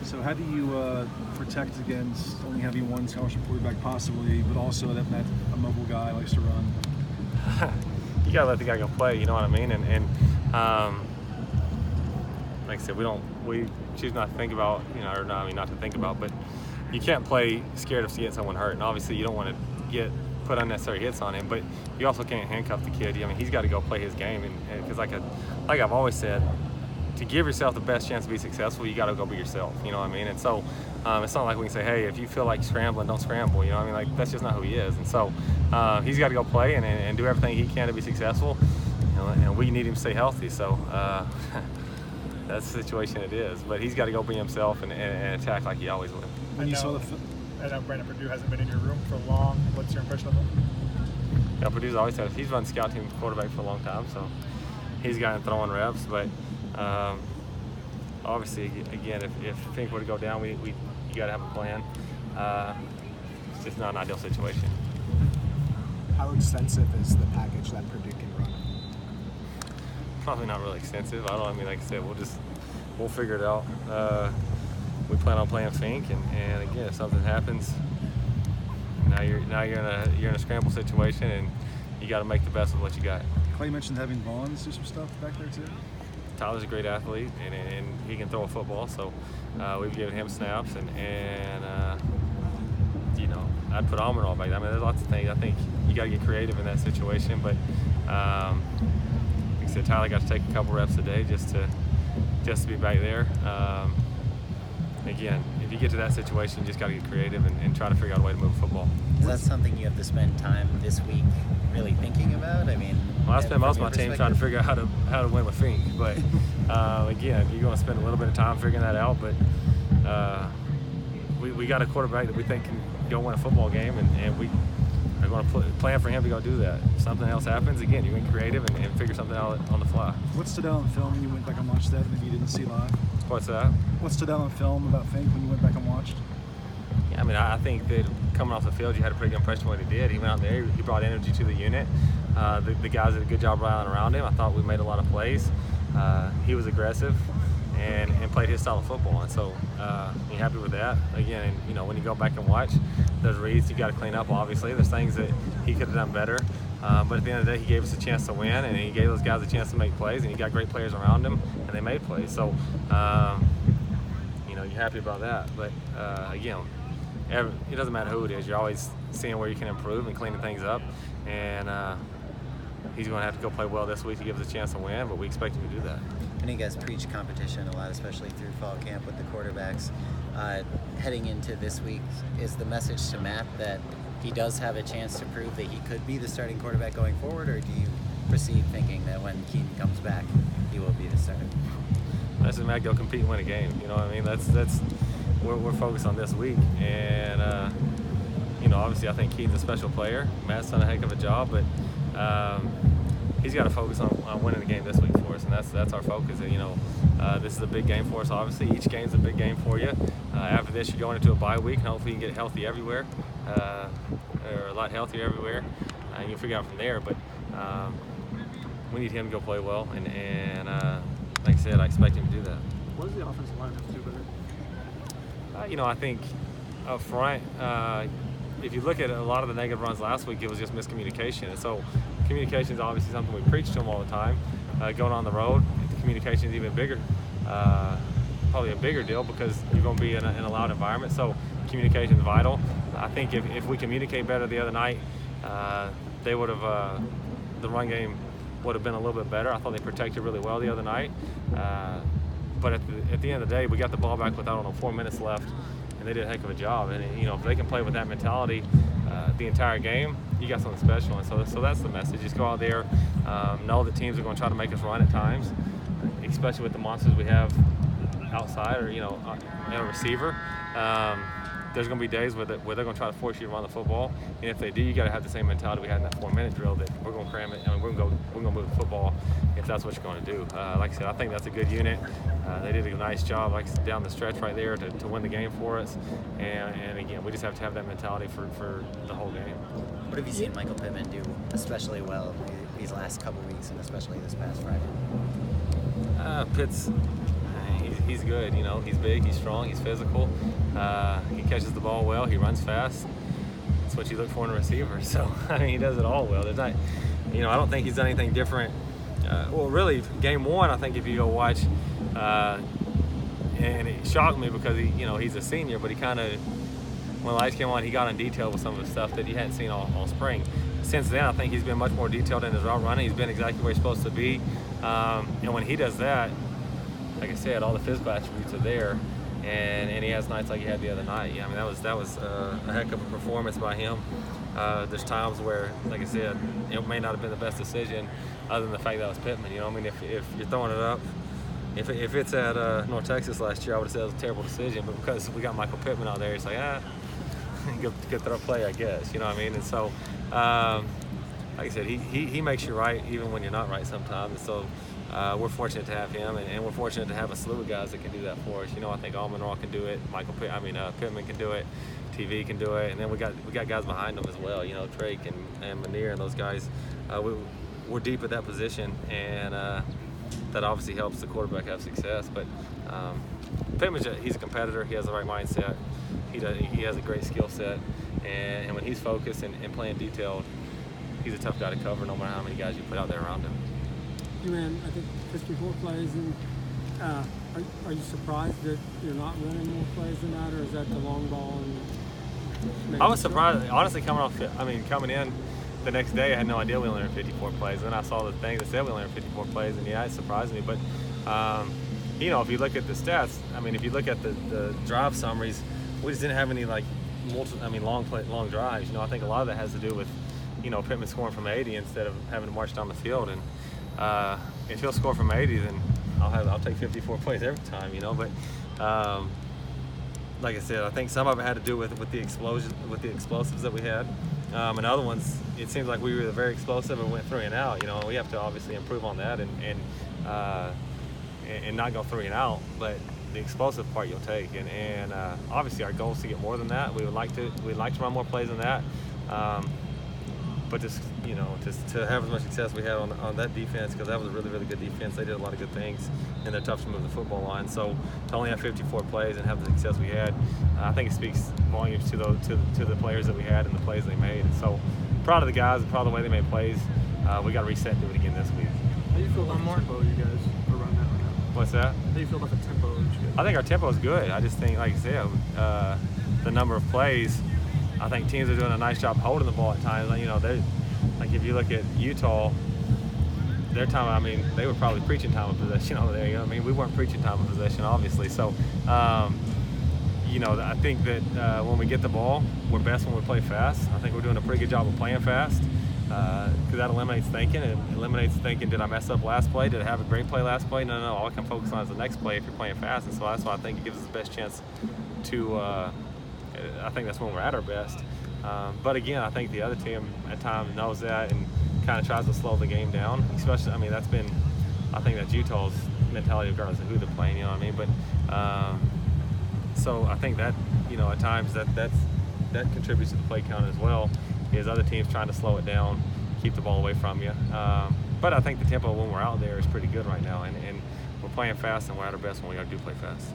So how do you protect against only having one scholarship quarterback possibly, but also that a mobile guy likes to run? You gotta let the guy go play. You know what I mean? And like I said, we choose not to think about, or not, not to think about, but you can't play scared of getting someone hurt. And obviously, you don't want to put unnecessary hits on him, but you also can't handcuff the kid. He's got to go play his game, and because like I've always said, to give yourself the best chance to be successful, you got to go be yourself. You know what I mean? And so it's not like we can say, hey, if you feel like scrambling, don't scramble. You know what I mean? Like, that's just not who he is. And so he's got to go play and do everything he can to be successful. And we need him to stay healthy. So that's the situation it is. But he's got to go be himself and attack like he always would. When you saw the I know Brandon Perdue hasn't been in your room for long. What's your impression of him? Yeah, Purdue's always had. He's run scout team quarterback for a long time, so he's gotten throwing reps. But obviously, again, if Fink were to go down, you got to have a plan. It's just not an ideal situation. How extensive is the package that Perdue can run? Probably not really extensive. Like I said, we'll figure it out. We plan on playing Fink, and again, if something happens, now you're in a scramble situation, and you got to make the best of what you got. Clay mentioned having Vaughns do some stuff back there too. Tyler's a great athlete, and he can throw a football, so we've given him snaps, and I'd put Almond back. There's lots of things. I think you got to get creative in that situation, but like I said, Tyler got to take a couple reps a day just to be back there. Again, if you get to that situation, you just got to get creative and try to figure out a way to move the football. Is that something you have to spend time this week really thinking about? Well, I spend most of my team trying to figure out how to win with Fink. But again, you're going to spend a little bit of time figuring that out. But we got a quarterback that we think can go win a football game, and we are going to plan for him to go do that. If something else happens, again, you get creative and figure something out on the fly. What stood out on film when you went back and watched that maybe you didn't see live? What's that? What stood out on film about Fink when you went back and watched? Yeah, I think that coming off the field, you had a pretty good impression of what he did. He went out there, he brought energy to the unit. The guys did a good job rallying around him. I thought we made a lot of plays. He was aggressive and played his style of football, and so you're happy with that. Again, when you go back and watch, there's reads you got to clean up. Obviously, there's things that he could have done better. But at the end of the day, he gave us a chance to win, and he gave those guys a chance to make plays, and he got great players around him, and they made plays. So, you're happy about that. But again, it doesn't matter who it is. You're always seeing where you can improve and cleaning things up. And he's going to have to go play well this week to give us a chance to win, but we expect him to do that. I know you guys preach competition a lot, especially through fall camp with the quarterbacks. Heading into this week, is the message to Matt that he does have a chance to prove that he could be the starting quarterback going forward, or do you proceed thinking that when Keaton comes back, he will be the starter? That's Matt, go compete and win a game. You know what I mean? That's we're focused on this week, and obviously I think Keaton's a special player. Matt's done a heck of a job, but he's got to focus on winning the game this week for us, and that's our focus. And, this is a big game for us. Obviously, each game's a big game for you. After this, you're going into a bye week, and hopefully you can get healthy everywhere, or a lot healthier everywhere. You can figure out from there, but we need him to go play well, and like I said, I expect him to do that. What does the offensive line have to do better? I think up front, if you look at a lot of the negative runs last week, it was just miscommunication. And so communication is obviously something we preach to them all the time. Going on the road, communication is even bigger, probably a bigger deal because you're going to be in a loud environment. So communication is vital. I think if we communicate better the other night, they would have the run game would have been a little bit better. I thought they protected really well the other night. But at the end of the day, we got the ball back with, 4 minutes left, and they did a heck of a job. And if they can play with that mentality the entire game, you got something special. And so that's the message. Just go out there, know that teams are going to try to make us run at times, especially with the monsters we have outside or a receiver. There's going to be days where they're going to try to force you to run the football, and if they do, you got to have the same mentality we had in that 4-minute drill that we're going to cram it. We're going to move the football if that's what you're going to do. Like I said, I think that's a good unit. They did a nice job, down the stretch right there to win the game for us. And again, we just have to have that mentality for the whole game. What have you seen Michael Pittman do especially well these last couple weeks, and especially this past Friday? Pitt's he's good. You know, he's big, he's strong, he's physical. He catches the ball well, he runs fast. That's what you look for in a receiver. So, I mean, he does it all well. There's not, you know, I don't think he's done anything different. Well, really, game one, I think if you go watch, and it shocked me because he's a senior, but he kind of, when the lights came on, he got in detail with some of the stuff that you hadn't seen all spring. Since then, I think he's been much more detailed in his route running. He's been exactly where he's supposed to be. And when he does that, like I said, all the physical attributes are there. And he has nights like he had the other night. Yeah, I mean, that was a heck of a performance by him. There's times where, like I said, it may not have been the best decision other than the fact that it was Pittman. You know, I mean, if you're throwing it up, if it's at North Texas last year, I would have said it was a terrible decision. But because we got Michael Pittman out there, it's like, good throw play, I guess. You know what I mean? And so, like I said, he makes you right even when you're not right sometimes. And so we're fortunate to have him, and we're fortunate to have a slew of guys that can do that for us. You know, I think Almonroy can do it. Pittman can do it. TV can do it, and then we got guys behind them as well. You know, Drake and Manir and those guys. We're deep at that position, and that obviously helps the quarterback have success. But Pittman, he's a competitor. He has the right mindset. He has a great skill set, and when he's focused and playing detailed, he's a tough guy to cover no matter how many guys you put out there around him. You ran, I think, 54 plays, and are you surprised that you're not running more plays than that, or is that the long ball? And I was surprised, honestly, coming in the next day, I had no idea we only ran 54 plays. Then I saw the thing that said we only ran 54 plays, and yeah, it surprised me. But you know, if you look at the stats, I mean, if you look at the drive summaries, we just didn't have any long drives. You know, I think a lot of that has to do with, you know, Pittman scoring from 80 instead of having to march down the field. And if he'll score from 80, then I'll take 54 plays every time. You know, but like I said, I think some of it had to do with the explosives that we had. And other ones, it seems like we were very explosive and went 3 and out. You know, we have to obviously improve on that and not go 3 and out. But the explosive part you'll take, and obviously our goal is to get more than that. We'd like to run more plays than that. But just to have as much success we had on that defense, because that was a really, really good defense. They did a lot of good things, and they're tough to move the football line. So to only have 54 plays and have the success we had, I think it speaks volumes to the players that we had and the plays they made. And so proud of the guys, proud of the way they made plays. We got to reset and do it again this week. How do you feel about the tempo you guys are running at right now? What's that? How do you feel about the tempo that you guys? I think our tempo is good. I just think, like I said, the number of plays, I think teams are doing a nice job holding the ball at times. You know, like if you look at Utah, their time, I mean, they were probably preaching time of possession over there. You know what I mean? We weren't preaching time of possession, obviously. So, you know, I think that when we get the ball, we're best when we play fast. I think we're doing a pretty good job of playing fast because that eliminates thinking. It eliminates thinking, did I mess up last play? Did I have a great play last play? No. All I can focus on is the next play if you're playing fast. And so that's why I think it gives us the best chance to I think that's when we're at our best. But again, I think the other team at times knows that and kind of tries to slow the game down. Especially, I mean, I think that's Utah's mentality regardless of who they're playing. You know what I mean? But so I think that, you know, at times that contributes to the play count as well. Is other teams trying to slow it down, keep the ball away from you. But I think the tempo when we're out there is pretty good right now, and we're playing fast and we're at our best when we got to play fast.